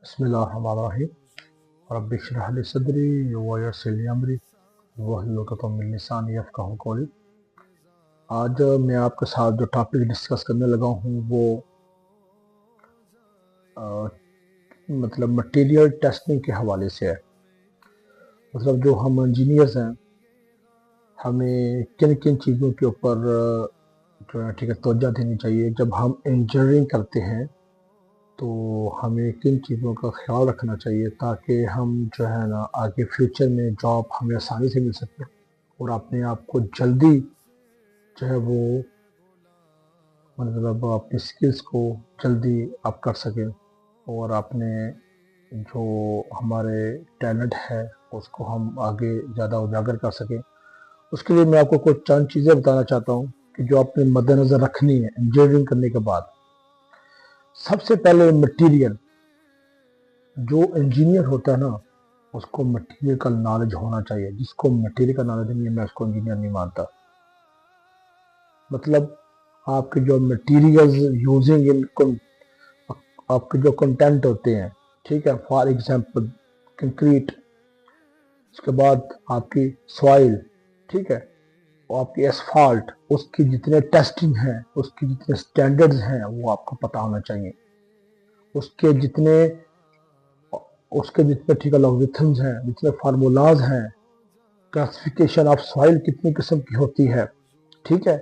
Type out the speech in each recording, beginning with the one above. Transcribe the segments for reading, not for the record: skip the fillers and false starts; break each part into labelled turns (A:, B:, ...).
A: بسم اللہ الرحمن الرحیم رب اشرح لی صدری ویسر لی امری واحلل عقدۃ من لسانی یفقہوا قولی۔ آج میں آپ کے ساتھ جو ٹاپک ڈسکس کرنے لگا ہوں وہ مٹیریل ٹیسٹنگ کے حوالے سے ہے۔ جو ہم انجینئرز ہیں ہمیں کن کن چیزوں کے اوپر جو ہے توجہ دینی چاہیے جب ہم انجینئرنگ کرتے ہیں، تو ہمیں کن چیزوں کا خیال رکھنا چاہیے تاکہ ہم جو ہے نا آگے فیوچر میں جاب ہمیں آسانی سے مل سکے اور اپنے آپ کو جلدی جو ہے وہ اپنی سکلز کو جلدی اپ کر سکیں اور اپنے جو ہمارے ٹیلنٹ ہے اس کو ہم آگے زیادہ اجاگر کر سکیں۔ اس کے لیے میں آپ کو کچھ چند چیزیں بتانا چاہتا ہوں کہ جو آپ نے مد نظر رکھنی ہے انجینئرنگ کرنے کے بعد۔ سب سے پہلے مٹیریل، جو انجینئر ہوتا ہے نا اس کو مٹیریل کا نالج ہونا چاہیے۔ جس کو مٹیریل کا نالج نہیں ہے میں اس کو انجینئر نہیں مانتا۔ آپ کے جو مٹیریلز یوزنگ آپ کے جو کنٹینٹ ہوتے ہیں، ٹھیک ہے، فار ایگزامپل کنکریٹ، اس کے بعد آپ کی سوائل، ٹھیک ہے، اور آپ کی ایسفالٹ، اس کی جتنے ٹیسٹنگ ہیں، اس کی جتنے سٹینڈرڈز ہیں وہ آپ کو پتہ ہونا چاہیے۔ اس کے جتنے ٹھیک ہے لوگریتھمز ہیں، جتنے فارمولاز ہیں، کلاسیفیکیشن آف سوائل کتنی قسم کی ہوتی ہے، ٹھیک ہے،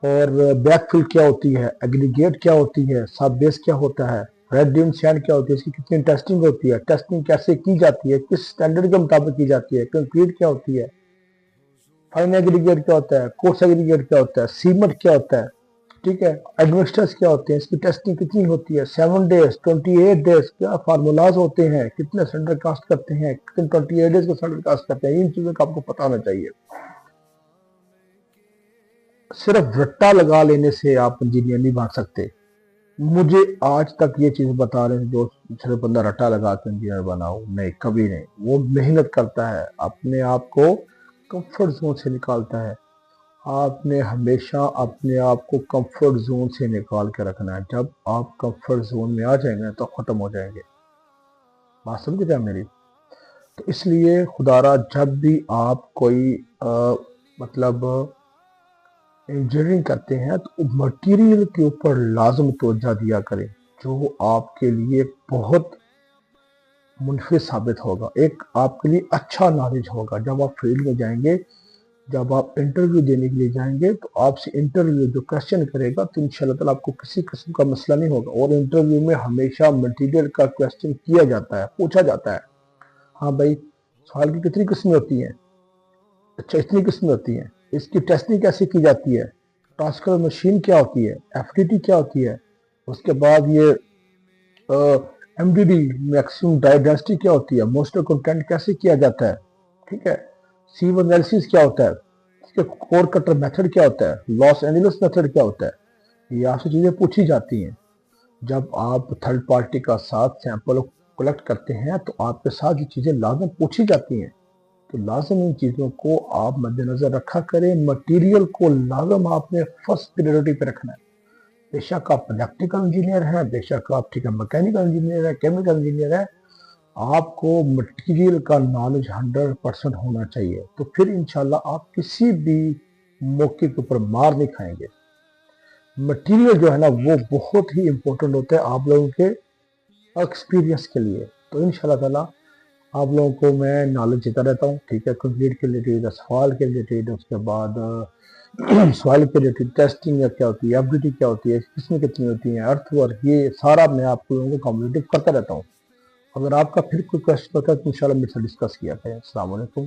A: اور بیک فل کیا ہوتی ہے، ایگریگیٹ کیا ہوتی ہے، سب بیس کیا ہوتا ہے، ریڈ ڈیم سینڈ کیا ہوتی ہے، اس کی کتنی ٹیسٹنگ ہوتی ہے، ٹیسٹنگ کیسے کی جاتی ہے، کس سٹینڈرڈ کے مطابق کی جاتی ہے، کنکریٹ کیا ہوتی ہے، فائن ایگریگیٹ کیا ہوتا ہے، کوس ایگریگیٹ کیا ہوتا ہے، سیمنٹ کیا ہوتا ہے، ٹھیک ہے، ایڈمسٹرز کیا ہوتے ہیں، اس کی ٹیسٹنگ کتنی ہوتی ہے، 7 ڈیز 28 ڈیز کیا فارمولاز ہوتے ہیں، کتنے سینڈر کاسٹ کرتے ہیں، کتنے 28 ڈیز کو سینڈر کاسٹ کرتے ہیں، ان چیزوں کا آپ کو پتہ ہونا چاہیے۔ صرف رٹا لگا لینے سے آپ انجینئر نہیں بن سکتے۔ مجھے آج تک یہ چیز بتا رہے ہیں جو صرف بندہ رٹا لگا کے انجینئر بناؤ، نہیں، کبھی نہیں۔ وہ محنت کرتا ہے، اپنے آپ کو کمفرٹ زون سے نکالتا ہے۔ آپ نے ہمیشہ اپنے آپ کو کمفرٹ زون سے نکال کے رکھنا ہے۔ جب آپ کمفرٹ زون میں آ جائیں گے تو ختم ہو جائیں گے۔ بات سمجھ گئے میری؟ تو اس لیے خدارا جب بھی آپ کوئی انجینئرنگ کرتے ہیں تو مٹیریل کے اوپر لازم توجہ دیا کریں، جو آپ کے لیے بہت منفع ثابت ہوگا، ایک آپ کے لیے اچھا نالج ہوگا۔ جب آپ فیلڈ میں جائیں گے، جب آپ انٹرویو دینے کے لیے جائیں گے تو آپ سے انٹرویو جو کویسچن کرے گا تو انشاءاللہ تعالیٰ آپ کو کسی قسم کا مسئلہ نہیں ہوگا۔ اور انٹرویو میں ہمیشہ مٹیریل کا کویسچن کیا جاتا ہے، پوچھا جاتا ہے، ہاں بھائی سوال کی کتنی قسمیں ہوتی ہیں؟ اچھا اتنی قسمیں ہوتی ہیں، اس کی ٹیسٹنگ کیسے کی جاتی ہے، ٹاسکر مشین کیا ہوتی ہے، ایف ڈی ٹی کیا ہوتی ہے، اس کے بعد یہ M D D maximum density کیا ہوتی ہے، موسٹر کنٹینٹ کیسے کیا جاتا ہے، ٹھیک ہے، سی ون اینالیسس کیا ہوتا ہے، اس کے کور کٹر میتھڈ کیا ہوتا ہے، لاس اینجلس میتھڈ کیا ہوتا ہے، یہ آپ سے چیزیں پوچھی جاتی ہیں۔ جب آپ تھرڈ پارٹی کا ساتھ سیمپل کلیکٹ کرتے ہیں تو آپ کے ساتھ یہ چیزیں لازم پوچھی جاتی ہیں، تو لازم ان چیزوں کو آپ مد نظر رکھا کریں۔ مٹیریل کو لازم آپ نے فرسٹ پریورٹی پہ رکھنا ہے۔ بے شک آپ الیکٹریکل انجینئر ہیں، بے شک آپ ٹھیک ہے میکینیکل انجینئر ہیں، کیمیکل انجینئر ہیں، آپ کو مٹیریل کا نالج 100% ہونا چاہیے، تو پھر انشاءاللہ آپ کسی بھی موقع کے اوپر مار نہیں کھائیں گے۔ مٹیریل جو ہے نا وہ بہت ہی امپورٹنٹ ہوتا ہے آپ لوگوں کے ایکسپیرینس کے لیے۔ تو انشاءاللہ تعالیٰ آپ لوگوں کو میں نالج دیتا رہتا ہوں، ٹھیک ہے، کنکریٹ کے ریلیٹڈ، اسفالٹ کے ریلیٹڈ، اس کے بعد سوائل کے ریلیٹڈ ٹیسٹنگ کیا ہوتی ہے، ایف ڈی ٹی کیا ہوتی ہے، قسمیں کتنی ہوتی ہیں، ارتھ ورک، یہ سارا میں آپ لوگوں کو کمپلیٹ کرتا رہتا ہوں۔ اگر آپ کا پھر کوئی کویسچن ہوتا ہے تو انشاءاللہ میرے سے ڈسکس کیا کریں۔ السلام علیکم۔